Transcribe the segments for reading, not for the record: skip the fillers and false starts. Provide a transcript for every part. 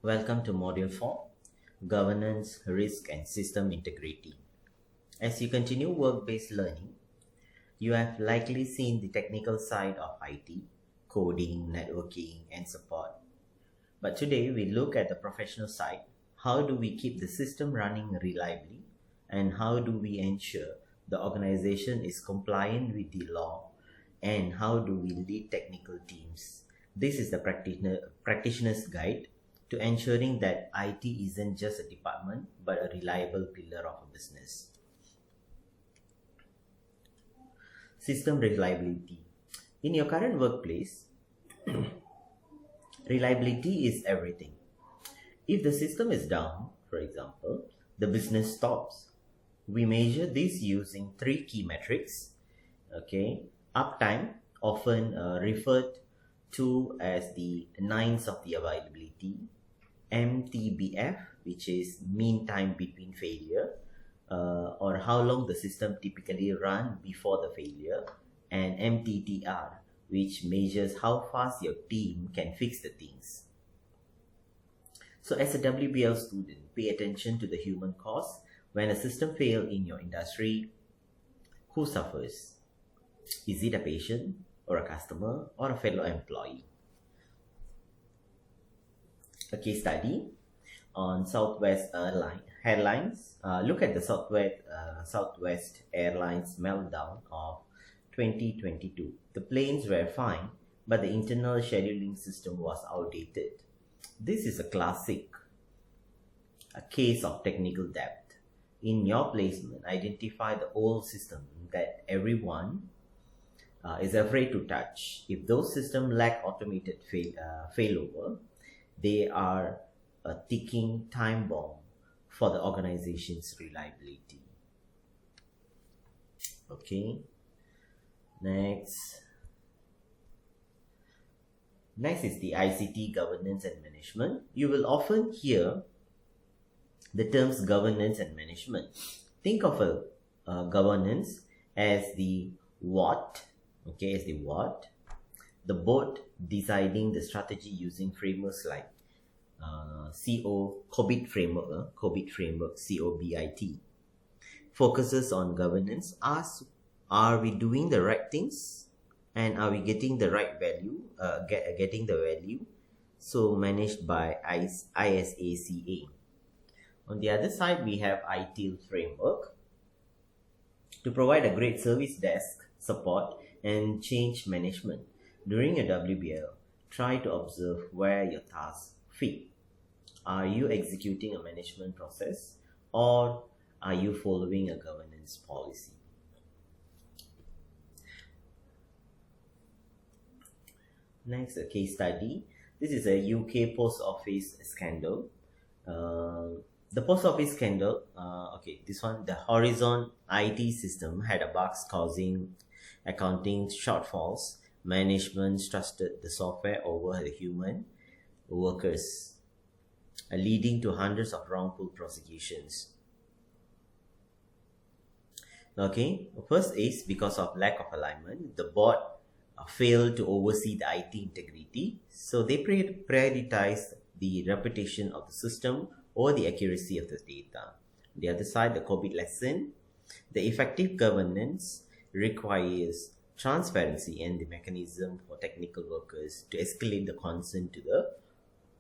Welcome to Module 4, Governance, Risk and System Integrity. As you continue work-based learning, you have likely seen the technical side of IT, coding, networking, and support. But today we look at the professional side. How do we keep the system running reliably? And how do we ensure the organization is compliant with the law? And how do we lead technical teams? This is the practitioner's guide to ensuring that IT isn't just a department but a reliable pillar of a business. System reliability. In your current workplace, reliability is everything. If the system is down, for example, the business stops. We measure this using three key metrics. Uptime, often referred to as the nines of the availability. MTBF, which is mean time between failure, or how long the system typically runs before the failure, and MTTR, which measures how fast your team can fix the things. So as a WBL student, pay attention to the human cost. When a system fails in your industry, who suffers? Is it a patient, or a customer, or a fellow employee? A case study on Southwest Airlines. Look at the Southwest Airlines meltdown of 2022. The planes were fine, but the internal scheduling system was outdated. This is a classic case of technical debt. In your placement, identify the old system that everyone is afraid to touch. If those systems lack automated failover, they are a ticking time bomb for the organization's reliability. Okay. Next is the ICT governance and management. You will often hear the terms governance and management. Think of a governance as the what, the board deciding the strategy using frameworks like COBIT framework, COBIT, focuses on governance. Are we doing the right things, and are we getting the right value, getting the value? So managed by ISACA. On the other side, we have ITIL framework to provide a great service desk support and change management. During a WBL, try to observe where your tasks fit. Are you executing a management process, or are you following a governance policy? Next, a case study. This is a UK post office scandal. The post office scandal, the Horizon IT system had a bugs causing accounting shortfalls. Management trusted the software over the human workers, leading to hundreds of wrongful prosecutions. First is because of lack of alignment. The board failed to oversee the IT integrity, so they prioritized the reputation of the system or the accuracy of the data. On the other side, the COVID lesson, the effective governance requires transparency and the mechanism for technical workers to escalate the concern to the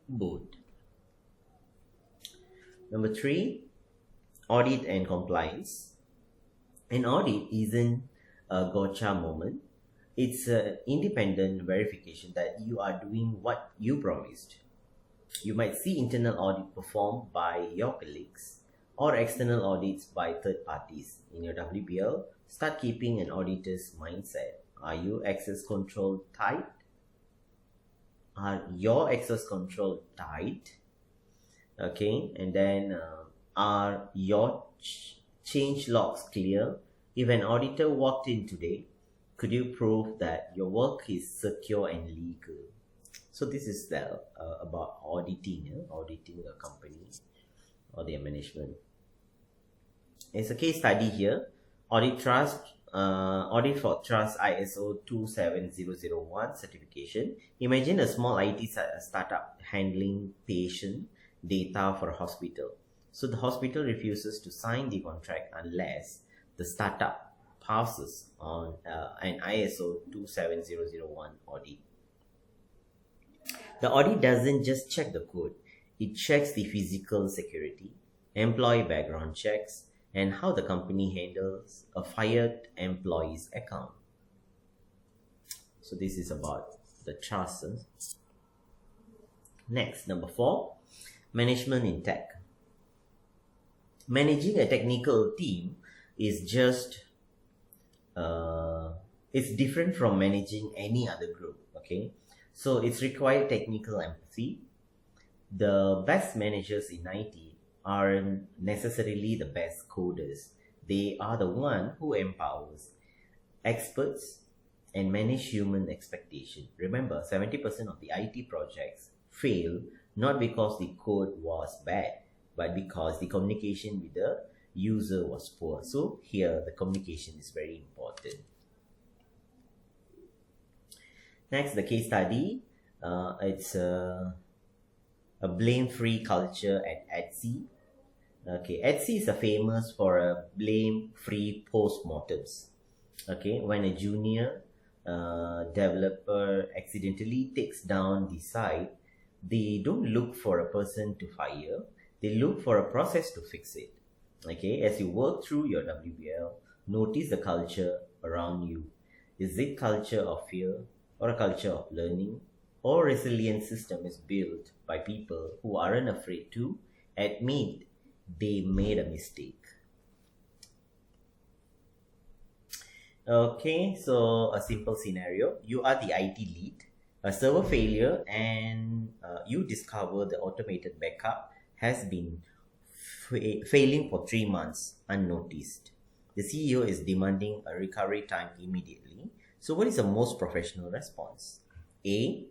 board. Number 3, audit and compliance. An audit isn't a gotcha moment. It's an independent verification that you are doing what you promised. You might see internal audit performed by your colleagues or external audits by third parties. In your WBL, start keeping an auditor's mindset. Are you access control tight? Are your access control tight? And then are your change logs clear? If an auditor walked in today, could you prove that your work is secure and legal? So this is about auditing a company or their management. It's a case study here. Audit trust audit for Trust ISO 27001 certification. Imagine a small IT startup handling patient data for a hospital. So the hospital refuses to sign the contract unless the startup passes on an ISO 27001 audit. The audit doesn't just check the code, it checks the physical security, employee background checks, and how the company handles a fired employee's account. So this is about the trust. Next, number 4, management in tech. Managing a technical team is just it's different from managing any other group. Okay, so it's required technical empathy. The best managers in IT aren't necessarily the best coders. They are the one who empowers experts and manage human expectation. Remember, 70% of the IT projects fail not because the code was bad, but because the communication with the user was poor. So here the communication is very important. Next, the case study. It's a blame-free culture at Etsy. Okay, Etsy is famous for a blame-free post-mortems. Okay, when a junior developer accidentally takes down the site, they don't look for a person to fire. They look for a process to fix it. Okay, as you work through your WBL, notice the culture around you. Is it culture of fear or a culture of learning? Or resilient system is built by people who aren't afraid to admit they made a mistake. Okay, so a simple scenario. You are the IT lead, a server failure, and you discover the automated backup has been failing for 3 months unnoticed. The CEO is demanding a recovery time immediately. So what is the most professional response? A,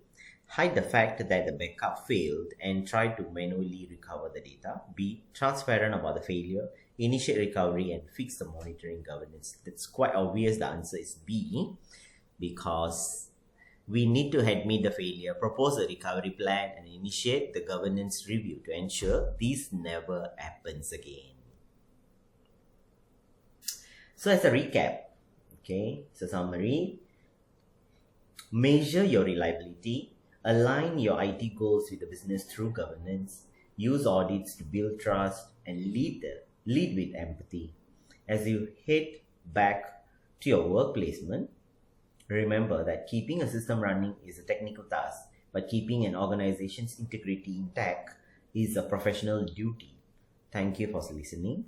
hide the fact that the backup failed and try to manually recover the data. B, transparent about the failure, initiate recovery and fix the monitoring governance. That's quite obvious. The answer is B, because we need to admit the failure, propose a recovery plan, and initiate the governance review to ensure this never happens again. So as a recap, okay, so summary, measure your reliability, align your IT goals with the business through governance, use audits to build trust, and lead with empathy. As you head back to your work placement, remember that keeping a system running is a technical task, but keeping an organization's integrity intact is a professional duty. Thank you for listening.